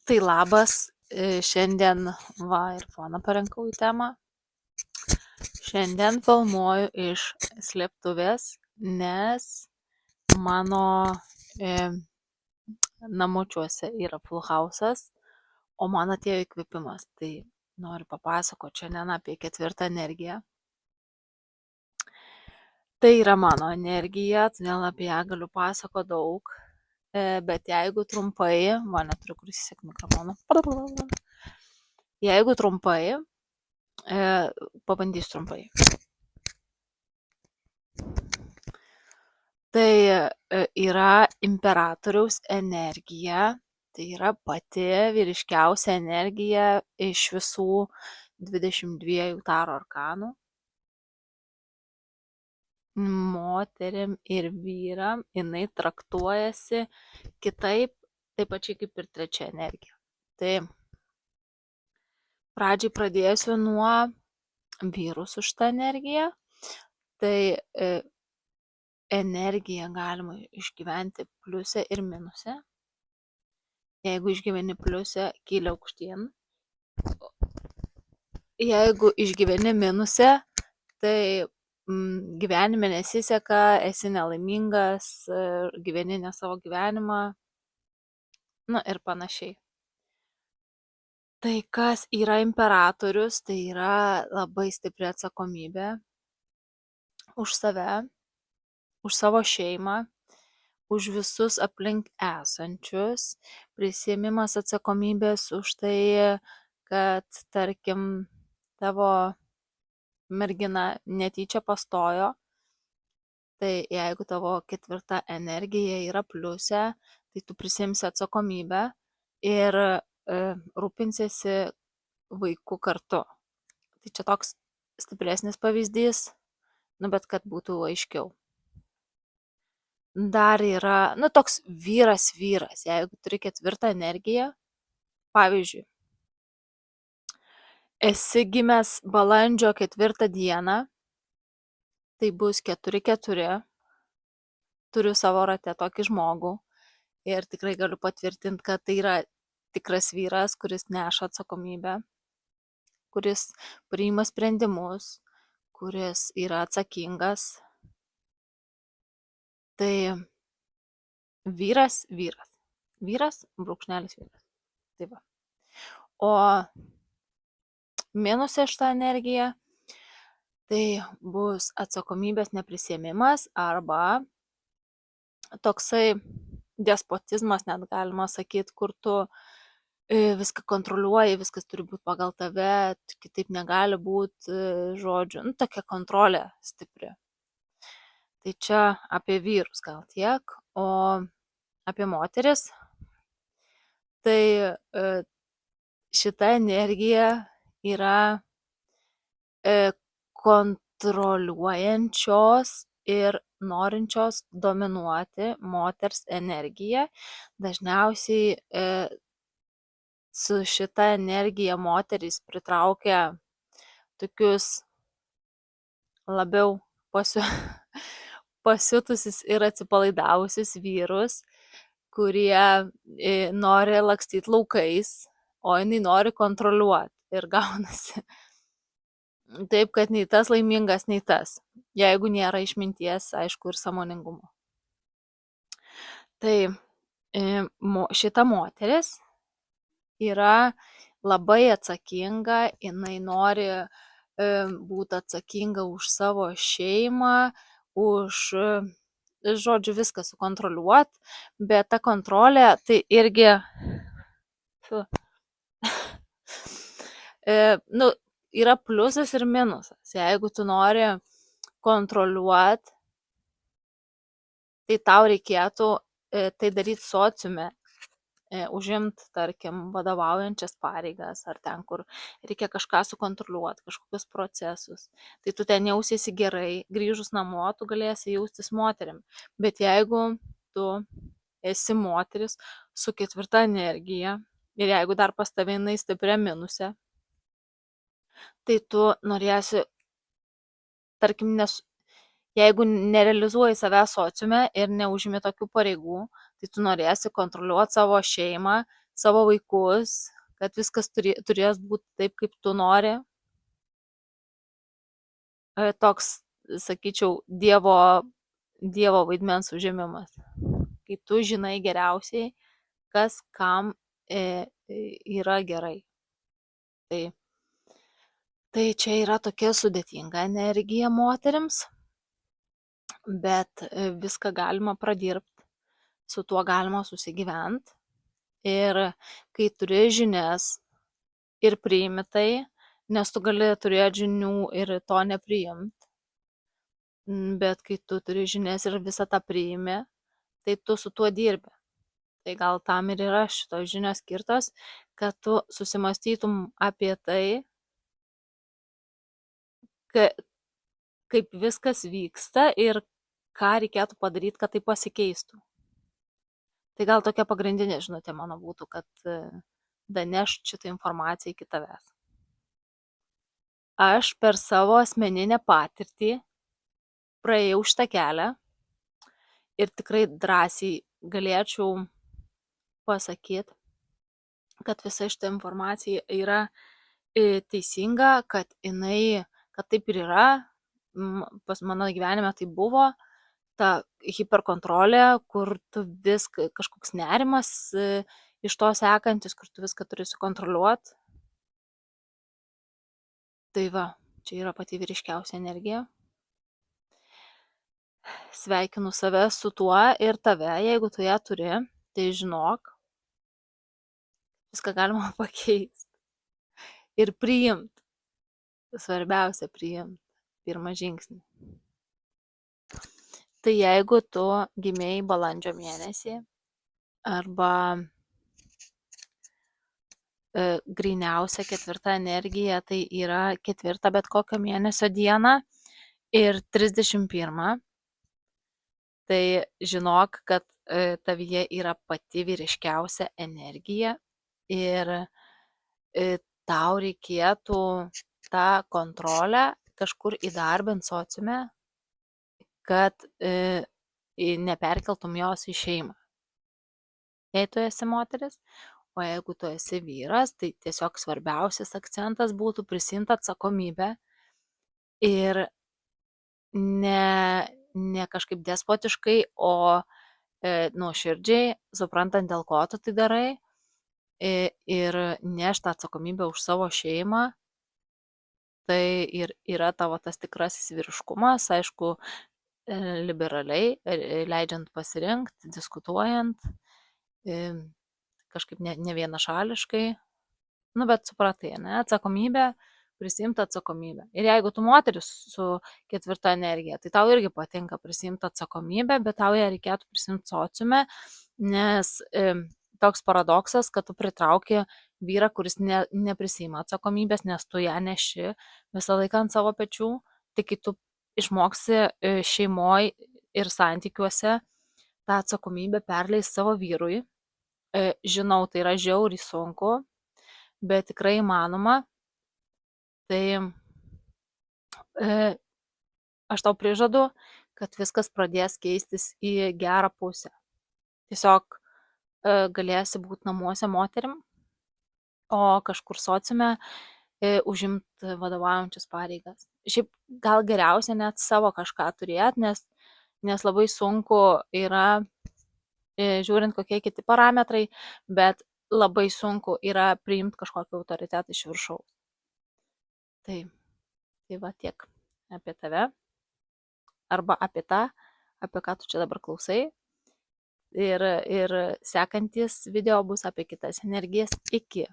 Tai labas, šiandien va ir foną parinkau į temą. Šiandien filmuoju iš slėptuvės, nes mano namučiuose yra full house'as, o man atėjo įkvėpimas. Tai noriu papasakoti šiandien apie 4 energiją. Tai yra mano energija, todėl apie ją galiu pasakoti daug. Bet jeigu trumpai, neturiu kur įsisegti mikrofoną. Jeigu trumpai, pabandysiu trumpai. Tai yra imperatoriaus energija, tai yra pati vyriškiausia energija iš visų 22 taro arkanų. Moterim ir vyram jinai traktuojasi kitaip, taip pačiai kaip ir 3 energija. Tai pradžiai pradėsiu nuo vyrų su šitą energiją. Tai energiją galima išgyventi pliuse ir minuse. Jeigu išgyveni pliuse, kyli aukštyn. Jeigu išgyveni minuse, tai gyvenime nesiseka, esi nelaimingas, gyveni ne savo gyvenimą, ir panašiai. Tai kas yra imperatorius, tai yra labai stipri atsakomybė už save, už savo šeimą, už visus aplink esančius, prisiėmimas atsakomybės už tai, kad, tarkim, tavo mergina netyčia pastojo, tai jeigu tavo 4 energija yra pliuse, tai tu prisiimsi atsakomybę ir rūpinsiesi vaiku kartu. Tai čia toks stipresnis pavyzdys, bet kad būtų aiškiau. Dar yra, toks vyras, jeigu turi 4 energiją, pavyzdžiui, esi gimęs balandžio 4 dieną, tai bus 4-4, turiu savo rate tokį žmogų ir tikrai galiu patvirtinti, kad tai yra tikras vyras, kuris neša atsakomybę, kuris priima sprendimus, kuris yra atsakingas. Tai vyras, brūkšnelis vyras. Tai va. O minusė šitą energiją, tai bus atsakomybės neprisiėmimas arba toksai despotizmas, net galima sakyti, kur tu viską kontroliuoji, viskas turi būti pagal tave, kitaip negali būti, žodžiu, tokia kontrolė stipri. Tai čia apie vyrus gal tiek, o apie moteris, tai šita energija yra kontroliuojančios ir norinčios dominuoti moters energija. Dažniausiai su šita energija moterys pritraukia tokius labiau pasiutusius ir atsipalaidavusius vyrus, kurie nori lakstyti laukais, o jinai nori kontroliuoti ir gaunasi taip, kad nei tas laimingas, nei tas, jeigu nėra išminties, aišku, ir sąmoningumo. Tai šita moteris yra labai atsakinga, jinai nori būti atsakinga už savo šeimą, žodžiu, viską sukontroliuoti, bet ta kontrolė tai irgi yra pliusas ir minusas. Jeigu tu nori kontroliuoti, tai tau reikėtų tai daryti sociume, užimt, tarkim, vadovaujančias pareigas ar ten, kur reikia kažką sukontroliuoti, kažkokius procesus. Tai tu ten jausiesi gerai, grįžus namo, tu galėsi jaustis moterim. Bet jeigu tu esi moteris su 4 energija ir jeigu dar pas tave jinai stipria minuse, tai tu norėsi, tarkim, jeigu nerealizuoji savęs sociume ir neužimi tokių pareigų, tai tu norėsi kontroliuoti savo šeimą, savo vaikus, kad viskas turės būti taip, kaip tu nori. Toks, sakyčiau, dievo vaidmens užėmimas. Kai tu žinai geriausiai, kas kam yra gerai. Tai čia yra tokia sudėtinga energija moterims, bet viską galima pradirbti, su tuo galima susigyventi. Ir kai turi žinias ir priimi tai, nes tu gali turėti žinių ir to nepriimti, bet kai tu turi žinias ir visą tą priimi, tai tu su tuo dirbi. Tai gal tam ir yra šitos žinios skirtos, kad tu susimąstytum apie tai, kaip viskas vyksta ir ką reikėtų padaryti, kad tai pasikeistų. Tai gal tokia pagrindinė žinutė mano būtų, kad danešt šitą informaciją iki tavęs. Aš per savo asmeninę patirtį praėjau šitą kelią ir tikrai drąsiai galėčiau pasakyti, kad visa šita informacija yra teisinga, kad taip ir yra. Pas mano gyvenime tai buvo ta hiperkontrolė, kur tu kažkoks nerimas iš to sekantis, kur tu viską turi sukontroliuoti. Tai va, čia yra pati vyriškiausia energija. Sveikinu save su tuo ir tave, jeigu tu ją turi, tai žinok, viską galima pakeisti. Ir priimti. Svarbiausia priimti. Pirmą žingsnį. Tai jeigu tu gimėjai balandžio mėnesį arba gryniausia 4 energija, tai yra 4 bet kokio mėnesio dieną ir 31, tai žinok, kad tavyje yra pati vyriškiausia energija ir tau reikėtų tą kontrolę kažkur įdarbinti sociume, kad neperkeltum jos į šeimą. Jei tu esi moteris, o jeigu tu esi vyras, tai tiesiog svarbiausias akcentas būtų prisimti atsakomybę ir ne kažkaip despotiškai, o nuoširdžiai, suprantant, dėl ko tu tai darai, ir nešti atsakomybę už savo šeimą. Tai ir yra tavo tas tikrasis vyriškumas, aišku, liberaliai, leidžiant pasirinkti, diskutuojant, kažkaip ne vienašališkai, bet supratai, ne, atsakomybę, prisimti atsakomybę. Ir jeigu tu moteris su 4 energija, tai tau irgi patinka prisimti atsakomybę, bet tau ją reikėtų prisimti sociume, nes toks paradoksas, kad tu pritrauki vyrą, kuris neprisima atsakomybės, nes tu ją neši visą laiką ant savo pečių, tai kai tu išmoksi šeimoje ir santykiuose tą atsakomybę perleisti savo vyrui. Žinau, tai yra žiauriai sunku, bet tikrai įmanoma. Tai aš tau prižadu, kad viskas pradės keistis į gerą pusę. Tiesiog galėsi būti namuose moterim, o kažkur sociume užimti vadovaujančias pareigas. Šiaip gal geriausia net savo kažką turėti, nes labai sunku yra, žiūrint kokie kiti parametrai, bet labai sunku yra priimti kažkokį autoritetą iš viršaus. Tai va tiek apie tave arba apie tą, apie ką tu čia dabar klausai. Ir sekantis video bus apie kitas energijas. Iki.